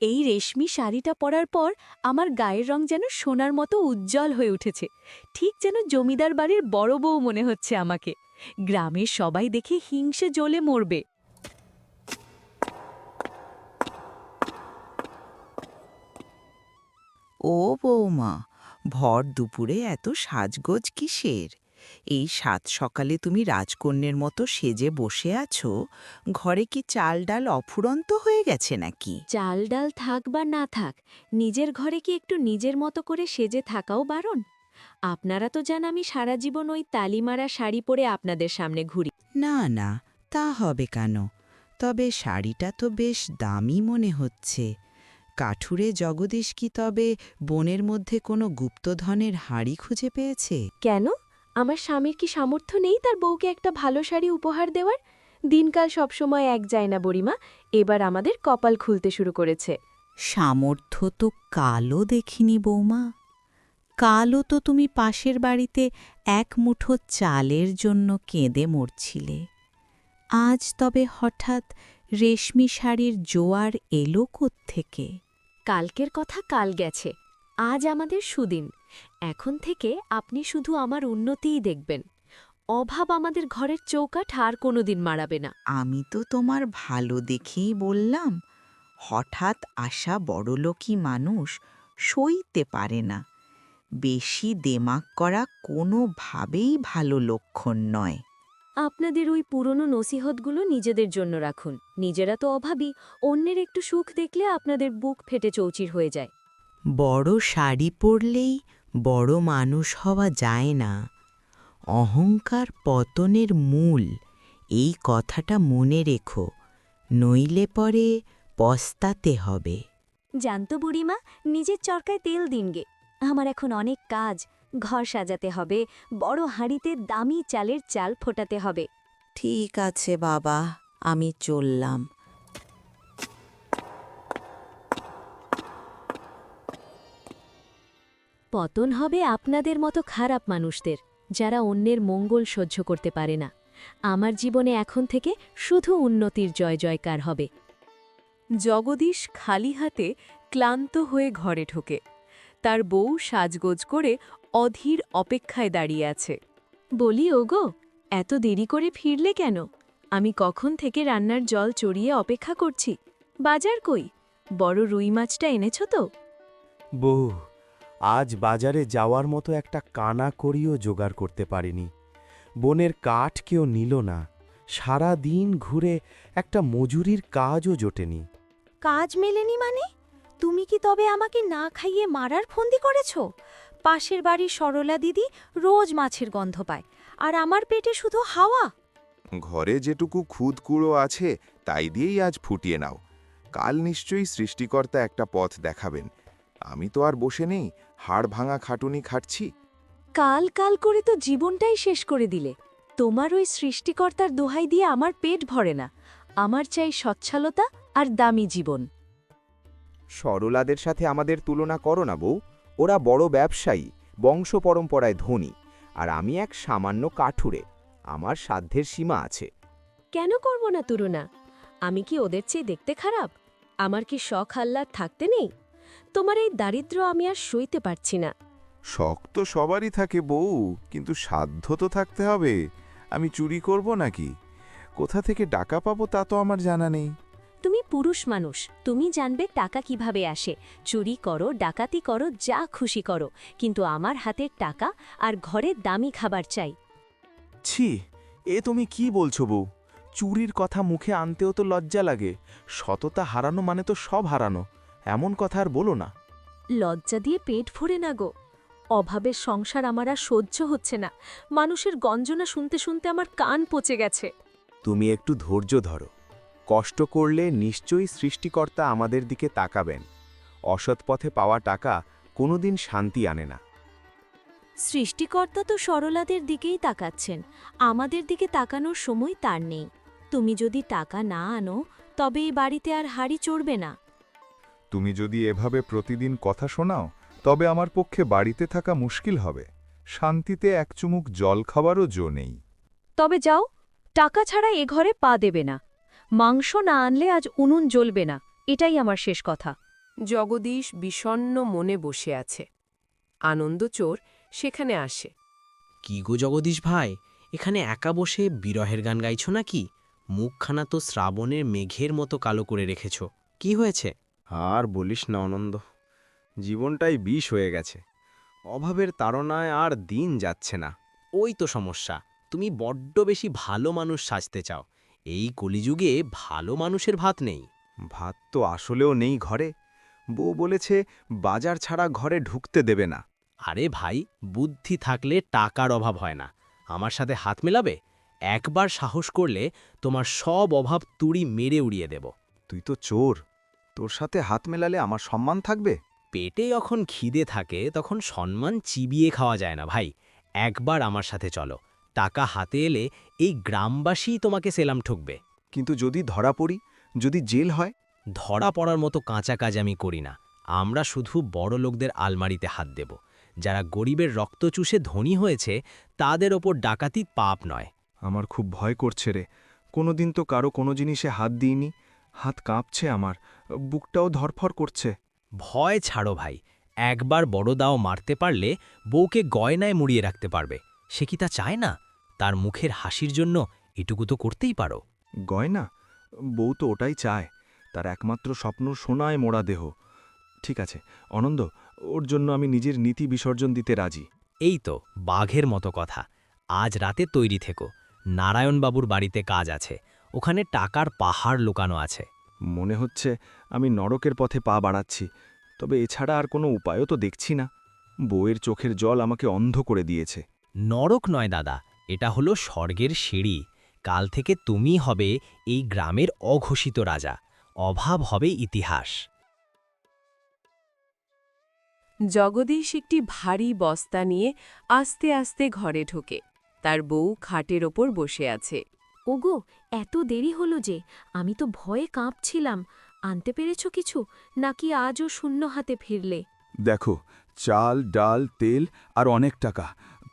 এই রেশমি শাড়িটা পরার পর আমার গায়ের রং যেন সোনার মতো উজ্জ্বল হয়ে উঠেছে, ঠিক যেন জমিদার বাড়ির বড় বউ মনে হচ্ছে আমাকে। গ্রামের সবাই দেখে হিংসে জ্বলে মরবে। ও বৌমা, ভর দুপুরে এত সাজগোজ কিসের? এই সাত সকালে তুমি রাজকন্যের মতো সেজে বসে আছো, ঘরে কি চাল ডাল অফুরন্ত হয়ে গেছে নাকি? চাল ডাল থাক বা না থাক, নিজের ঘরে কি একটু নিজের মতো করে সেজে থাকাও বারণ? আপনারা তো জান আমি সারা জীবন ওই তালিমারা শাড়ি পরে আপনাদের সামনে ঘুরি। না না, তা হবে কেন? তবে শাড়িটা তো বেশ দামি মনে হচ্ছে। কাঠুরে জগদীশ কি তবে বনের মধ্যে কোনো গুপ্তধনের হাড়ি খুঁজে পেয়েছে? কেন? আমার স্বামীর কি সামর্থ্য নেই তার বউকে একটা ভালো শাড়ি উপহার দেওয়ার? দিনকাল সবসময় এক যায় না বুড়িমা, এবার আমাদের কপাল খুলতে শুরু করেছে। সামর্থ্য তো কালও দেখিনি বৌমা। কালও তো তুমি পাশের বাড়িতে এক মুঠো চালের জন্য কেঁদে মরছিলে। আজ তবে হঠাৎ রেশমি শাড়ির জোয়ার এলো কোত্থেকে? কালকের কথা কাল গেছে, আজ আমাদের সুদিন। এখন থেকে আপনি শুধু আমার উন্নতিই দেখবেন। অভাব আমাদের ঘরের চৌকাঠ আর কোনোদিন মাড়াবে না। আমি তো তোমার ভালো দেখেই বললাম। হঠাৎ আসা বড়লোকী মানুষ সইতে পারে না। বেশি দেমাক করা কোনোভাবেই ভালো লক্ষণ নয়। আপনাদের ওই পুরনো নসিহতগুলো নিজেদের জন্য রাখুন। নিজেরা তো অভাবী, অন্যের একটু সুখ দেখলে আপনাদের বুক ফেটে চৌচির হয়ে যায়। বড় শাড়ি পরলেই বড় মানুষ হওয়া যায় না। অহংকার পতনের মূল, এই কথাটা মনে রেখো, নইলে পরে পস্তাতে হবে। জানতো বুড়িমা, নিজের চরকায় তেল দিনগে। আমার এখন অনেক কাজ, ঘর সাজাতে হবে, বড় হাঁড়িতে দামি চালের চাল ফোটাতে হবে। ঠিক আছে বাবা, আমি চললাম। পতন হবে আপনাদের মতো খারাপ মানুষদের, যারা অন্যের মঙ্গল সহ্য করতে পারে না। আমার জীবনে এখন থেকে শুধু উন্নতির জয় জয়কার হবে। জগদীশ খালি হাতে ক্লান্ত হয়ে ঘরে ঢোকে। তার বউ সাজগোজ করে অধীর অপেক্ষায় দাঁড়িয়ে আছে। বলি ওগো, এত দেরি করে ফিরলে কেন? আমি কখন থেকে রান্নার জল চড়িয়ে অপেক্ষা করছি। বাজার কই? বড় রুই মাছটা এনেছ তো? বউ, আজ বাজারে যাওয়ার মতো একটা কানা করিও জোগাড় করতে পারিনি। বনের কাঠ কেউ নিল না। সারা দিন ঘুরে একটা মজুরির কাজও জোটেনি। কাজ মেলেনি মানে? তুমি কি তবে আমাকে না খাইয়ে মারার ফন্দি করেছ? পাশের বাড়ির সরলা দিদি রোজ মাছের গন্ধ পায়, আর আমার পেটে শুধু হাওয়া। ঘরে যেটুকু খুদকুড়ো আছে তাই দিয়েই আজ ফুটিয়ে নাও। কাল নিশ্চয়ই সৃষ্টিকর্তা একটা পথ দেখাবেন। আমি তো আর বসে নেই, হাড় ভাঙা খাটুনি খাটছি। কাল কাল করে তো জীবনটাই শেষ করে দিলে। তোমার ওই সৃষ্টিকর্তার দোহাই দিয়ে আমার পেট ভরে না। আমার চাই সচ্ছলতা আর দামি জীবন। সরলাদের সাথে আমাদের তুলনা করো না বউ। ওরা বড় ব্যবসায়ী, বংশ পরম্পরায় ধনী, আর আমি এক সামান্য কাঠুরে। আমার সাধ্যের সীমা আছে। কেন করব না তুলনা? আমি কি ওদের চেয়ে দেখতে খারাপ? আমার কি শখ আহ্লাদ থাকতে নেই? তোমার এই দারিদ্র্য আমি আর সইতে পারছি না। শখ তো সবারই থাকে বউ, কিন্তু সাধ্য তো থাকতে হবে। আমি চুরি করব নাকি? কোথা থেকে টাকা পাবো তা তো আমার জানা নেই। তুমি পুরুষ মানুষ, তুমি জানবে টাকা কিভাবে আসে। চুরি করো, ডাকাতি করো, যা খুশি করো, কিন্তু আমার হাতের টাকা আর ঘরের দামি খাবার চাই। ছি, এ তুমি কি বলছো বউ? চুরির কথা মুখে আনতেও তো লজ্জা লাগে। সততা হারানো মানে তো সব হারানো। এমন কথা আর বলো না। লজ্জা দিয়ে পেট ভরে না গো। অভাবের সংসার আমার আর সহ্য হচ্ছে না। মানুষের গঞ্জনা শুনতে শুনতে আমার কান পচে গেছে। তুমি একটু ধৈর্য ধরো। কষ্ট করলে নিশ্চয়ই সৃষ্টিকর্তা আমাদের দিকে তাকাবেন। অসৎ পথে পাওয়া টাকা কোনোদিন শান্তি আনে না। সৃষ্টিকর্তা তো সরলাদের দিকেই তাকাচ্ছেন, আমাদের দিকে তাকানোর সময় তার নেই। তুমি যদি টাকা না আনো, তবে এই বাড়িতে আর হাড়ি চড়বে না। তুমি যদি এভাবে প্রতিদিন কথা শোনাও, তবে আমার পক্ষে বাড়িতে থাকা মুশকিল হবে। শান্তিতে এক চুমুক জল খাবারও জো নেই। তবে যাও, টাকা ছাড়া এ ঘরে পা দেবে না। মাংস না আনলে আজ উনুন জ্বলবে না, এটাই আমার শেষ কথা। জগদীশ বিষণ্ণ মনে বসে আছে। আনন্দচোর সেখানে আসে। কি গো জগদীশ ভাই, এখানে একা বসে বিরহের গান গাইছ নাকি? মুখখানা তো শ্রাবণের মেঘের মতো কালো করে রেখেছ, কি হয়েছে? আর বলিস না আনন্দ, জীবনটাই বিষ হয়ে গেছে। অভাবের তাড়নায় আর দিন যাচ্ছে না। ওই তো সমস্যা, তুমি বড্ড বেশি ভালো মানুষ সাজতে চাও। এই কলিযুগে ভালো মানুষের ভাত নেই। ভাত তো আসলেও নেই ঘরে। বউ বলেছে বাজার ছাড়া ঘরে ঢুকতে দেবে না। আরে ভাই, বুদ্ধি থাকলে টাকার অভাব হয় না। আমার সাথে হাত মেলাবে? একবার সাহস করলে তোমার সব অভাব তুড়ি মেরে উড়িয়ে দেব। তুই তো চোর, তোর সাথে হাত মেলালে আমার সম্মান থাকবে? পেটে যখন খিদে থাকে তখন সম্মান চিবিয়ে খাওয়া যায় না ভাই। একবার আমার সাথে চলো, টাকা হাতে এলে এই গ্রামবাসী তোমাকে সেলাম ঠুকবে। কিন্তু যদি ধরা পড়ি, যদি জেল হয়? ধরা পড়ার মতো কাঁচা কাজ আমি করি না। আমরা শুধু বড় লোকদের আলমারিতে হাত দেব। যারা গরিবের রক্ত চুষে ধনী হয়েছে তাদের ওপর ডাকাতি পাপ নয়। আমার খুব ভয় করছে রে। কোনোদিন তো কারো কোনো জিনিসে হাত দিইনি। হাত কাঁপছে আমার, বুকটাও ধরফর করছে। ভয় ছাড়ো ভাই, একবার বড় দাও মারতে পারলে বউকে গয়নায় মুড়িয়ে রাখতে পারবে। সে কি তা চায় না? তার মুখের হাসির জন্য এটুকু তো করতেই পারো। গয়না? বউ তো ওটাই চায়। তার একমাত্র স্বপ্ন সোনায় মোড়া দেহ। ঠিক আছে অনন্দ, ওর জন্য আমি নিজের নীতি বিসর্জন দিতে রাজি। এই তো বাঘের মতো কথা। আজ রাতে তৈরি থেকো। নারায়ণবাবুর বাড়িতে কাজ আছে, ওখানে টাকার পাহাড় লুকানো আছে। মনে হচ্ছে আমি নরকের পথে পা বাড়াচ্ছি, তবে এছাড়া আর কোনো উপায়ও তো দেখছি না। বউয়ের চোখের জল আমাকে অন্ধ করে দিয়েছে। নরক নয় দাদা, এটা হলো স্বর্গের সিঁড়ি। কাল থেকে তুমি হবে এই গ্রামের অঘোষিত রাজা। অভাব হবে ইতিহাস। জগদীশ একটি ভারী বস্তা নিয়ে আস্তে আস্তে ঘরে ঢোকে। তার বউ খাটের ওপর বসে আছে। ওগো, এত দেরি হলো যে, আমি তো ভয়ে কাঁপছিলাম। আনতে পেরেছ কিছু, নাকি আজও শূন্য হাতে ফিরলে? দেখো, চাল, ডাল, তেল আর অনেক টাকা,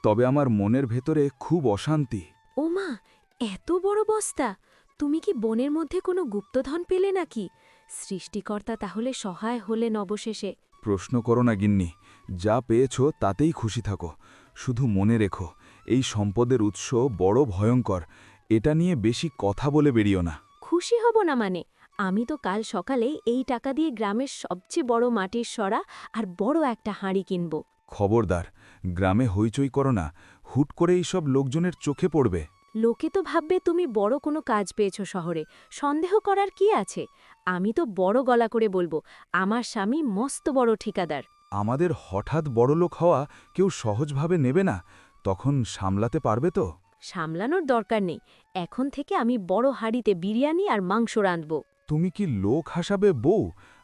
তবে আমার মনের ভেতরে খুব অশান্তি। ও মা, এত বড় বস্তা! তুমি কি বনের মধ্যে কোনো গুপ্তধন পেলে নাকি? সৃষ্টিকর্তা তাহলে সহায় হলেন অবশেষে। প্রশ্ন করো না গিন্নি, যা পেয়েছ তাতেই খুশি থাকো। শুধু মনে রেখো, এই সম্পদের উৎস বড় ভয়ঙ্কর। এটা নিয়ে বেশি কথা বলে বেরিও না। খুশি হব না মানে? আমি তো কাল সকালে এই টাকা দিয়ে গ্রামের সবচেয়ে বড় মাটির সরা আর বড় একটা হাঁড়ি কিনব। খবরদার, গ্রামে হইচই করো না। হুট করে এইসব লোকজনের চোখে পড়বে। লোকে তো ভাববে তুমি বড় কোনো কাজ পেয়েছ শহরে। সন্দেহ করার কি আছে? আমি তো বড় গলা করে বলবো, আমার স্বামী মস্ত বড় ঠিকাদার। আমাদের হঠাৎ বড়লোক হওয়া কেউ সহজভাবে নেবে না। তখন সামলাতে পারবে তো? সামলানোর দরকার নেই। এখন থেকে আমি বড় হাঁড়িতে বিরিয়ানি আর মাংস রাঁধব। তুমি কি লোক হাসাবে বউ?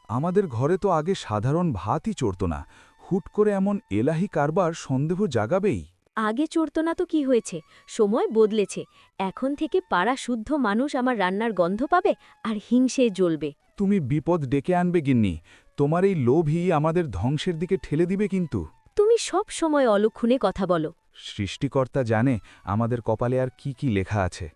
আমাদের ঘরে তো আগে সাধারণ ভাতই চড়ত না। হুট করে এমন এলাহি কারবার সন্দেহ জাগাবেই। আগে চড়ত না তো কি হয়েছে? সময় বদলেছে। এখন থেকে পাড়া শুদ্ধ মানুষ আমার রান্নার গন্ধ পাবে আর হিংসে জ্বলবে। তুমি বিপদ ডেকে আনবে গিন্নি। তোমার এই লোভই আমাদের ধ্বংসের দিকে ঠেলে দিবে কিন্তু। তুমি সব সময় অলক্ষণে কথা বলো। সৃষ্টিকর্তা জানে আমাদের কপালে আর কি কি লেখা আছে।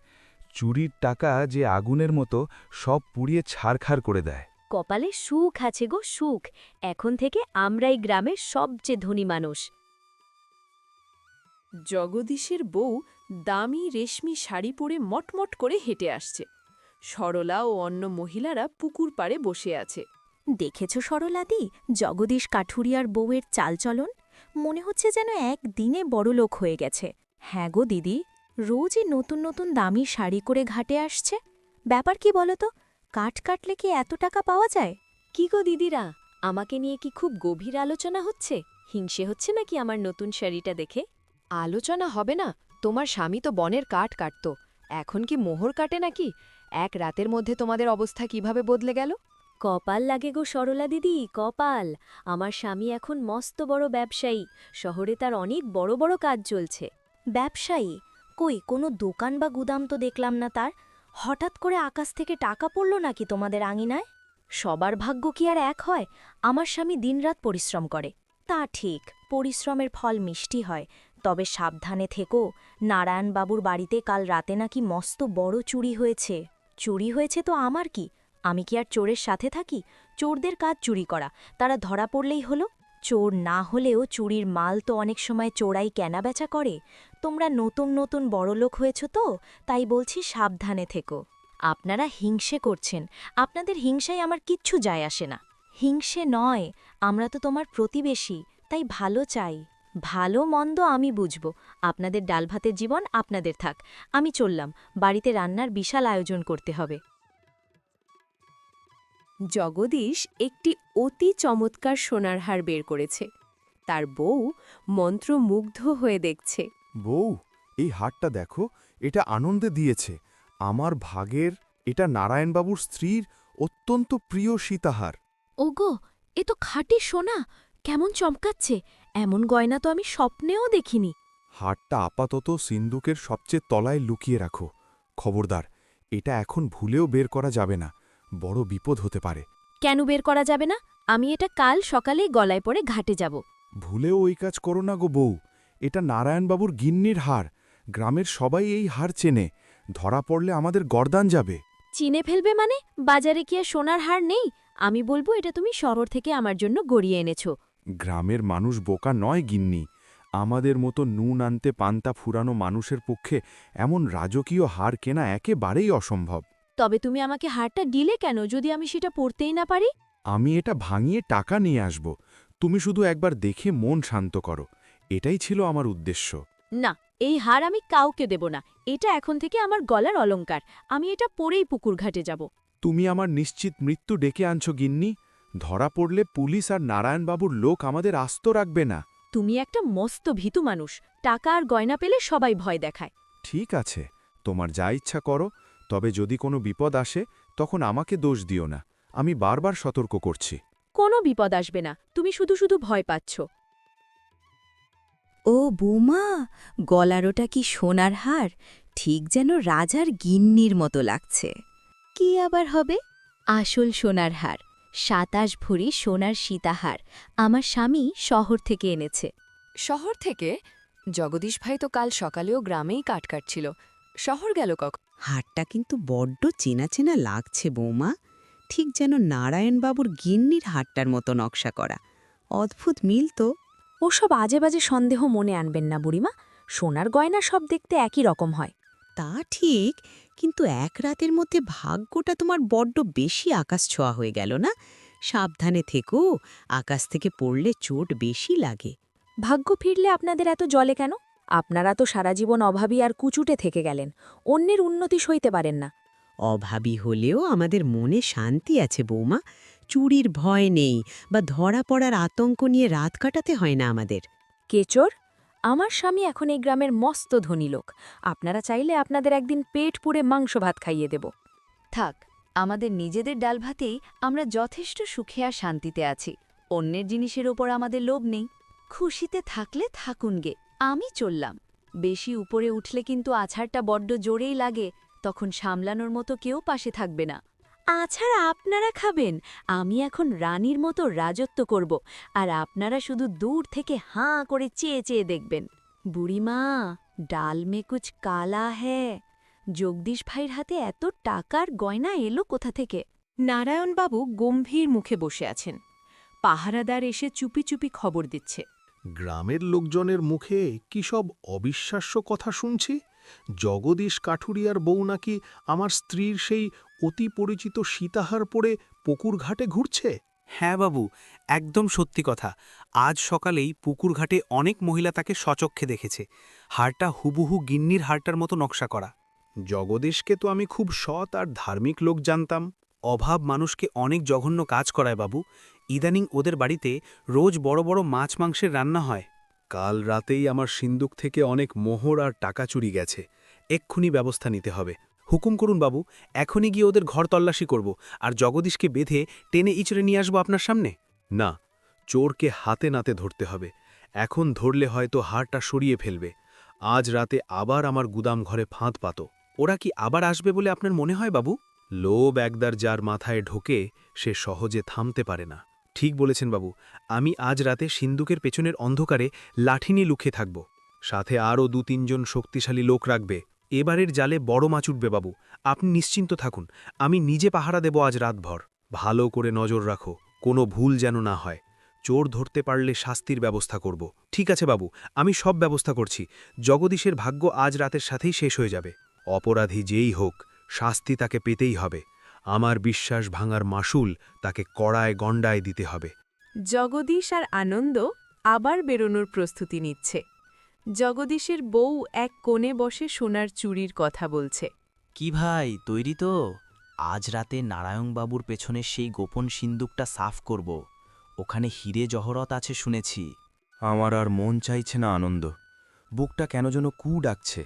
চুরির টাকা যে আগুনের মতো সব পুড়িয়ে ছারখার করে দেয়। কপালে সুখ আছে গো, সুখ। এখন থেকে আমরাই গ্রামের সবচেয়ে ধনী মানুষ। জগদীশের বউ দামি রেশমি শাড়ি পরে মটমট করে হেঁটে আসছে। সরলা ও অন্য মহিলারা পুকুর পাড়ে বসে আছে। দেখেছ সরলাদি, জগদীশ কাঠুরিয়ার বউয়ের চালচলন? মনে হচ্ছে যেন একদিনে বড়লোক হয়ে গেছে। হ্যাঁ গো দিদি, রোজই নতুন নতুন দামি শাড়ি করে ঘাটে আসছে। ব্যাপার কি বলো তো? কাঠ কাটলে কি এত টাকা পাওয়া যায়? কি গো দিদিরা, আমাকে নিয়ে কি খুব গভীর আলোচনা হচ্ছে? হিংসে হচ্ছে নাকি আমার নতুন শাড়িটা দেখে? আলোচনা হবে না? তোমার স্বামী তো বনের কাঠ কাটত, এখন কি মোহর কাটে নাকি? এক রাতের মধ্যে তোমাদের অবস্থা কিভাবে বদলে গেল? কপাল লাগে গো সরলা দিদি, কপাল। আমার স্বামী এখন মস্ত বড় ব্যবসায়ী। শহরে তার অনেক বড় বড় কাজ চলছে। ব্যবসায়ী? কই কোনো দোকান বা গুদাম তো দেখলাম না তার। হঠাৎ করে আকাশ থেকে টাকা পড়ল নাকি তোমাদের আঙিনায়? সবার ভাগ্য কি আর এক হয়? আমার স্বামী দিনরাত পরিশ্রম করে। তা ঠিক, পরিশ্রমের ফল মিষ্টি হয়। তবে সাবধানে থেকো, নারায়ণবাবুর বাড়িতে কাল রাতে নাকি মস্ত বড় চুরি হয়েছে। চুরি হয়েছে তো আমার কি? আমি কি আর চোরের সাথে থাকি? চোরদের কাজ চুরি করা, তারা ধরা পড়লেই হলো। চোর না হলেও চুরির মাল তো অনেক সময় চোরাই কেনাবেচা করে। তোমরা নতুন নতুন বড়লোক হয়েছ তো, তাই বলছি সাবধানে থেকো। আপনারা হিংসে করছেন, আপনাদের হিংসায় আমার কিচ্ছু যায় আসে না। হিংসে নয়, আমরা তো তোমার প্রতিবেশী, তাই ভালো চাই। ভালো মন্দ আমি বুঝব, আপনাদের ডালভাতের জীবন আপনাদের থাক। আমি চললাম, বাড়িতে রান্নার বিশাল আয়োজন করতে হবে। জগদীশ একটি অতি চমৎকার সোনার হার বের করেছে। তার বউ মন্ত্রমুগ্ধ হয়ে দেখছে। বউ, এই হারটা দেখো, এটা আনন্দে দিয়েছে। আমার ভাগের, এটা নারায়ণবাবুর স্ত্রীর অত্যন্ত প্রিয় সীতাহার। ওগো, এ তো খাঁটি সোনা, কেমন চমকাচ্ছে! এমন গয়না তো আমি স্বপ্নেও দেখিনি। হারটা আপাতত সিন্দুকের সবচেয়ে তলায় লুকিয়ে রাখো। খবরদার, এটা এখন ভুলেও বের করা যাবে না, বড় বিপদ হতে পারে। কেন বের করা যাবে না? আমি এটা কাল সকালেই গলায় পরে ঘাটে যাব। ভুলেও ওই কাজ করো না গো বউ, এটা নারায়ণবাবুর গিন্নির হার। গ্রামের সবাই এই হার চেনে, ধরা পড়লে আমাদের গর্দান যাবে। চিনে ফেলবে মানে? বাজারে কি আর সোনার হার নেই? আমি বলবো এটা তুমি শহর থেকে আমার জন্য গড়িয়ে এনেছো। গ্রামের মানুষ বোকা নয় গিন্নি, আমাদের মতো নুন আনতে পান্তা ফুরানো মানুষের পক্ষে এমন রাজকীয় হার কেনা একেবারেই অসম্ভব। তবে তুমি আমাকে হারটা দিলে কেন যদি আমি সেটা পরতেই না পারি? আমি এটা ভাঙিয়ে টাকা নিয়ে আসব, তুমি শুধু একবার দেখে মন শান্ত করো, এটাই ছিল আমার উদ্দেশ্য। না, এই হার আমি কাউকে দেব না। এটা এখন থেকে আমার গলার অলংকার। আমি এটা পরেই পুকুর ঘাটে যাব। তুমি আমার নিশ্চিত মৃত্যু ডেকে আনছো গিন্নি। ধরা পড়লে পুলিশ আর নারায়ণবাবুর লোক আমাদের আস্ত রাখবে না। তুমি একটা মস্ত ভীতু মানুষ, টাকা আর গয়না পেলে সবাই ভয় দেখায়। ঠিক আছে, তোমার যা ইচ্ছা করো, তবে যদি কোনো বিপদ আসে তখন আমাকে দোষ দিও না, আমি বারবার সতর্ক করছি। কোনো বিপদ আসবে না, তুমি শুধু শুধু ভয় পাচ্ছ। ও বৌমা, গলারোটা কি সোনার হার, ঠিক যেন রাজার গিন্নির মতো লাগছে। কি আবার হবে? আসল সোনার হার, ২৭ ভরি সোনার সীতাহার আমার স্বামী শহর থেকে এনেছে। শহর থেকে? জগদীশ ভাই তো কাল সকালেও গ্রামেই কাট কাটছিল, শহর গেল কখন? হারটা কিন্তু বড্ড চেনা চেনা লাগছে বৌমা, ঠিক যেন নারায়ণবাবুর গিন্নির হারটার মতো নকশা করা। অদ্ভুত মিল তো। ওসব আজে বাজে সন্দেহ মনে আনবেন না বুড়িমা, সোনার গয়না সব দেখতে একই রকম হয়। তা ঠিক, কিন্তু এক রাতের মধ্যে ভাগ্যটা তোমার বড্ড বেশি আকাশ ছোঁয়া হয়ে গেল না? সাবধানে থেকো, আকাশ থেকে পড়লে চোট বেশি লাগে। ভাগ্য ফিরলে আপনাদের এত জলে কেন? আপনারা তো সারা জীবন অভাবী আর কুচুটে থেকে গেলেন, অন্যের উন্নতি সইতে পারেন না। অভাবী হলেও আমাদের মনে শান্তি আছে বৌমা, চুরির ভয় নেই বা ধরা পড়ার আতঙ্ক নিয়ে রাত কাটাতে হয় না আমাদের। কেচোর, আমার স্বামী এখন এই গ্রামের মস্ত ধনী লোক। আপনারা চাইলে আপনাদের একদিন পেট পুড়ে মাংস ভাত খাইয়ে দেব। থাক, আমাদের নিজেদের ডাল ভাতেই আমরা যথেষ্ট সুখে আর শান্তিতে আছি। অন্যের জিনিসের ওপর আমাদের লোভ নেই। খুশিতে থাকলে থাকুনগে, আমি চললাম। বেশি উপরে উঠলে কিন্তু আছাড়টা বড্ড জোরেই লাগে, তখন সামলানোর মতো কেউ পাশে থাকবে না। আছাড় আপনারা খাবেন, আমি এখন রানীর মতো রাজত্ব করব, আর আপনারা শুধু দূর থেকে হাঁ করে চেয়ে চেয়ে দেখবেন। বুড়িমা, ডাল মে কুছ কালা হ্যায়। জগদীশ ভাইয়ের হাতে এত টাকার গয়না এলো কোথা থেকে? নারায়ণবাবু গম্ভীর মুখে বসে আছেন। পাহারাদার এসে চুপি চুপি খবর দিচ্ছে। গ্রামের লোকজনের মুখে কি সব অবিশ্বাস্য কথা শুনছি। জগদীশ কাঠুরিয়ার বউ নাকি আমার স্ত্রীর সেই অতি পরিচিত সীতাহার পরে পুকুর ঘাটে ঘুরছে। হ্যাঁ বাবু, একদম সত্যি কথা। আজ সকালেই পুকুর ঘাটে অনেক মহিলা তাকে সচক্ষে দেখেছে। হারটা হুবহু গিন্নির হারটার মতো নকশা করা। জগদীশকে তো আমি খুব সৎ আর ধার্মিক লোক জানতাম। অভাব মানুষকে অনেক জঘন্য কাজ করায় বাবু। ইদানিং ওদের বাড়িতে রোজ বড় বড় মাছ মাংসের রান্না হয়। কাল রাতেই আমার সিন্দুক থেকে অনেক মোহর আর টাকা চুরি গেছে। এক্ষুনি ব্যবস্থা নিতে হবে। হুকুম করুন বাবু, এখনই গিয়ে ওদের ঘর তল্লাশি করব, আর জগদীশকে বেঁধে টেনে ইচড়ে নিয়ে আসবো আপনার সামনে। না, চোরকে হাতে নাতে ধরতে হবে। এখন ধরলে হয়তো হারটা সরিয়ে ফেলবে। আজ রাতে আবার আমার গুদাম ঘরে ফাঁদ পাতো। ওরা কি আবার আসবে বলে আপনার মনে হয় বাবু? লোভ একদার যার মাথায় ঢোকে সে সহজে থামতে পারে না। ঠিক বলেছেন বাবু, আমি আজ রাতে সিন্দুকের পেছনের অন্ধকারে লাঠি নিয়ে লুকিয়ে থাকব। সাথে আরও ২-৩ জন শক্তিশালী লোক রাখবে। এবারের জালে বড় মাছ উঠবে বাবু, আপনি নিশ্চিন্ত থাকুন। আমি নিজে পাহারা দেব আজ রাতভর। ভালো করে নজর রাখো, কোনো ভুল যেন না হয়। চোর ধরতে পারলে শাস্তির ব্যবস্থা করব। ঠিক আছে বাবু, আমি সব ব্যবস্থা করছি। জগদীশের ভাগ্য আজ রাতের সাথেই শেষ হয়ে যাবে। অপরাধী যেই হোক, শাস্তি তাকে পেতেই হবে। আমার বিশ্বাস ভাঙার মাসুল তাকে কড়ায় গণ্ডায় দিতে হবে। জগদীশ আর আনন্দ আবার বেরোনোর প্রস্তুতি নিচ্ছে। জগদীশের বউ এক কোণে বসে সোনার চুড়ির কথা বলছে। কি ভাই, তৈরি তো? আজ রাতে নারায়ণবাবুর পেছনে সেই গোপন সিন্দুকটা সাফ করব। ওখানে হিরে জহরত আছে শুনেছি। আমার আর মন চাইছে না আনন্দ, বুকটা কেন যেন কু ডাকছে।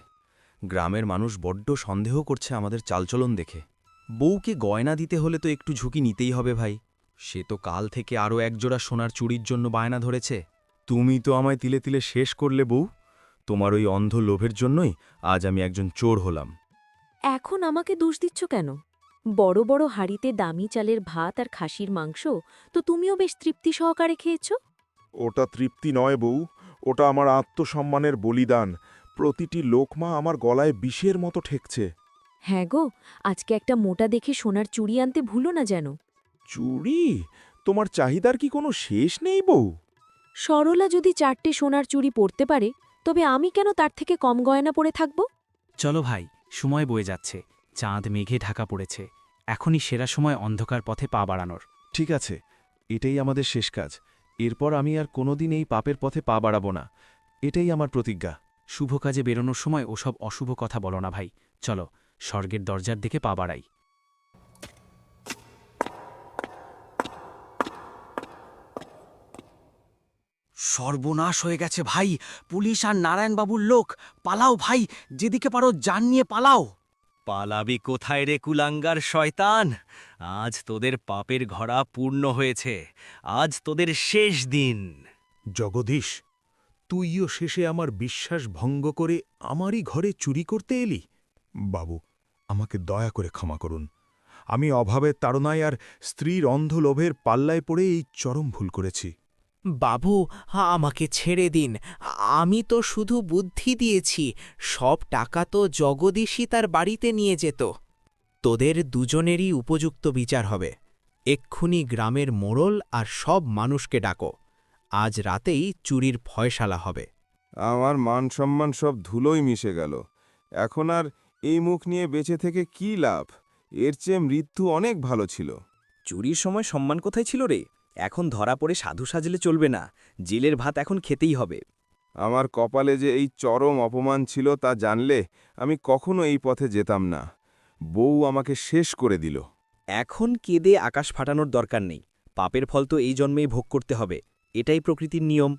গ্রামের মানুষ বড্ড সন্দেহ করছে আমাদের চালচলন দেখে। বউকে গয়না দিতে হলে তো একটু ঝুঁকি নিতেই হবে ভাই। সে তো কাল থেকে আরও একজোড়া সোনার চুড়ির জন্য বায়না ধরেছে। তুমি তো আমায় তিলে তিলে শেষ করলে বউ। তোমার ওই অন্ধ লোভের জন্যই আজ আমি একজন চোর হলাম। এখন আমাকে দোষ দিচ্ছ কেন? বড় বড় হাঁড়িতে দামি চালের ভাত আর খাসির মাংস তো তুমিও বেশ তৃপ্তি সহকারে খেয়েছ। ওটা তৃপ্তি নয় বউ, ওটা আমার আত্মসম্মানের বলিদান। প্রতিটি লোকমা আমার গলায় বিষের মতো ঠেকছে। হ্যাঁ গো, আজকে একটা মোটা দেখে সোনার চুড়ি আনতে ভুলো না যেন। চুড়ি? তোমার চাহিদার কি কোনো শেষ নেই বউ? সরলা যদি 4টে সোনার চুড়ি পরতে পারে, তবে আমি কেন তার থেকে কম গয়না পরে থাকব? চলো ভাই, সময় বয়ে যাচ্ছে। চাঁদ মেঘে ঢাকা পড়েছে। এখনই সেরা সময় অন্ধকার পথে পা বাড়ানোর। ঠিক আছে, এটাই আমাদের শেষ কাজ। এরপর আমি আর কোনোদিন এই পাপের পথে পা বাড়াব না, এটাই আমার প্রতিজ্ঞা। শুভ কাজে বেরোনোর সময় ওসব অশুভ কথা বলো না ভাই। চলো, স্বর্গের দরজার দিকে পা বাড়াই। সর্বনাশ হয়ে গেছে ভাই, পুলিশ আর নারায়ণবাবুর লোক। পালাও ভাই, যেদিকে পারো জান নিয়ে পালাও। পালাবি কোথায় রে কুলাঙ্গার শয়তান? আজ তোদের পাপের ঘড়া পূর্ণ হয়েছে। আজ তোদের শেষ দিন। জগদীশ, তুইও শেষে আমার বিশ্বাস ভঙ্গ করে আমারই ঘরে চুরি করতে এলি? বাবু, আমাকে দয়া করে ক্ষমা করুন। আমি অভাবের তাড়নায় আর স্ত্রীর অন্ধ লোভের পাল্লায় পড়ে এই চরম ভুল করেছি। বাবু, আমাকে ছেড়ে দিন। আমি তো শুধু বুদ্ধি দিয়েছি। সব টাকা তো জগদীশই তার বাড়িতে নিয়ে যেত। তোদের দুজনেরই উপযুক্ত বিচার হবে। এক্ষুনি গ্রামের মোড়ল আর সব মানুষকে ডাকো। আজ রাতেই চুরির ফয়সালা হবে। আমার মান সম্মান সব ধুলোই মিশে গেল। এখন আর এই মুখ নিয়ে বেঁচে থেকে কি লাভ? এর চেয়ে মৃত্যু অনেক ভালো ছিল। চুরির সময় সম্মান কোথায় ছিল রে? এখন ধরা পড়ে সাধু সাজলে চলবে না। জেলের ভাত এখন খেতেই হবে। আমার কপালে যে এই চরম অপমান ছিল তা জানলে আমি কখনো এই পথে যেতাম না। বউ আমাকে শেষ করে দিল। এখন কেঁদে আকাশ ফাটানোর দরকার নেই। পাপের ফল তো এই জন্মেই ভোগ করতে হবে। এটাই প্রকৃতির নিয়ম।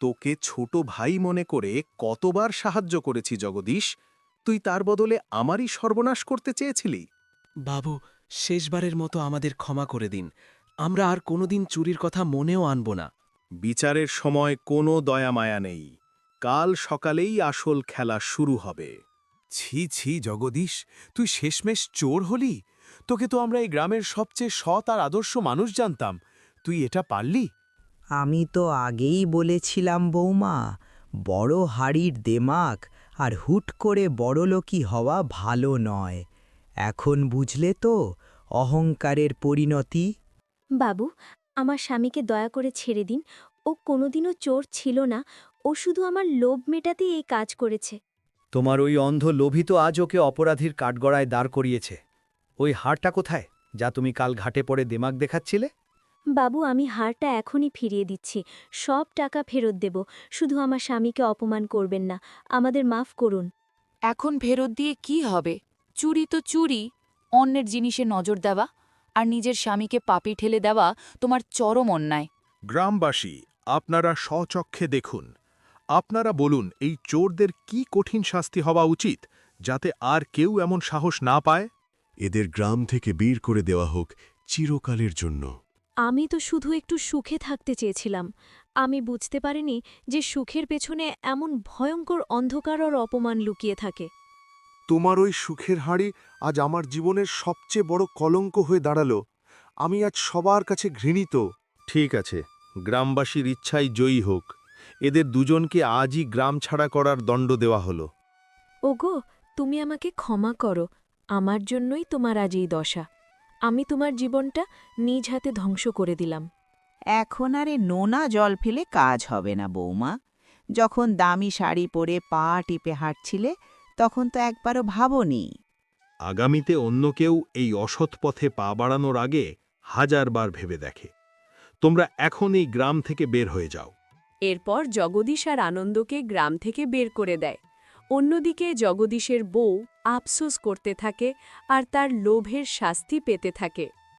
তোকে ছোট ভাই মনে করে কতবার সাহায্য করেছি জগদীশ। তুই তার বদলে আমারই সর্বনাশ করতে চেয়েছিলি। বাবু, শেষবারের মতো আমাদের ক্ষমা করে দিন। আমরা আর কোনোদিন চুরির কথা মনেও আনব না। বিচারের সময় কোনো দয়া মায়া নেই। কাল সকালেই আসল খেলা শুরু হবে। ছি ছি জগদীশ, তুই শেষমেশ চোর হলি? তোকে তো আমরা এই গ্রামের সবচেয়ে সৎ আর আদর্শ মানুষ জানতাম। তুই এটা পারলি? আমি তো আগেই বলেছিলাম বৌমা, বড় হাড়ির দেমাক আর হুট করে বড়লোকি হওয়া ভালো নয়। এখন বুঝলে তো অহংকারের পরিণতি? বাবু, আমার স্বামীকে দয়া করে ছেড়ে দিন। ও কোনোদিনও চোর ছিল না। ও শুধু আমার লোভ মেটাতেই এই কাজ করেছে। তোমার ওই অন্ধ লোভী তো আজ ওকে অপরাধীর কাঠগড়ায় দাঁড় করিয়েছে। ওই হাড়টা কোথায়, যা তুমি কাল ঘাটে পড়ে দেমাক দেখাচ্ছিলে? বাবু, আমি হারটা এখনই ফিরিয়ে দিচ্ছি। সব টাকা ফেরত দেব। শুধু আমার স্বামীকে অপমান করবেন না। আমাদের মাফ করুন। এখন ফেরত দিয়ে কি হবে? চুরি তো চুরি। অন্যের জিনিসে নজর দেওয়া আর নিজের স্বামীকে পাপি ঠেলে দেওয়া তোমার চরম অন্যায়। গ্রামবাসী, আপনারা স্বচক্ষে দেখুন। আপনারা বলুন, এই চোরদের কি কঠিন শাস্তি হওয়া উচিত, যাতে আর কেউ এমন সাহস না পায়? এদের গ্রাম থেকে বের করে দেওয়া হোক চিরকালের জন্য। আমি তো শুধু একটু সুখে থাকতে চেয়েছিলাম। আমি বুঝতে পারিনি যে সুখের পেছনে এমন ভয়ঙ্কর অন্ধকার আর অপমান লুকিয়ে থাকে। তোমার ওই সুখের হাঁড়ি আজ আমার জীবনের সবচেয়ে বড় কলঙ্ক হয়ে দাঁড়ালো। আমি আজ সবার কাছে ঘৃণিত। ঠিক আছে, গ্রামবাসীর ইচ্ছাই জয়ী হোক। এদের দুজনকে আজই গ্রাম ছাড়া করার দণ্ড দেওয়া হলো। ওগো, তুমি আমাকে ক্ষমা করো, আমার জন্যই তোমার আজ এই দশা। আমি তোমার জীবনটা নিজ হাতে ধ্বংস করে দিলাম। এখন আরে নোনা জল ফেলে কাজ হবে না বৌমা। যখন দামি শাড়ি পরে পা টিপে হাঁটছিলে তখন তো একবারও ভাবনি। আগামীতে অন্য কেউ এই অসৎ পথে পা বাড়ানোর আগে হাজারবার ভেবে দেখে। তোমরা এখন এই গ্রাম থেকে বের হয়ে যাও। এরপর জগদীশ আর আনন্দকে গ্রাম থেকে বের করে দেয়। অন্যদিকে জগদীশের বউ আফসোস করতে থাকে আর তার লোভের শাস্তি পেতে থাকে।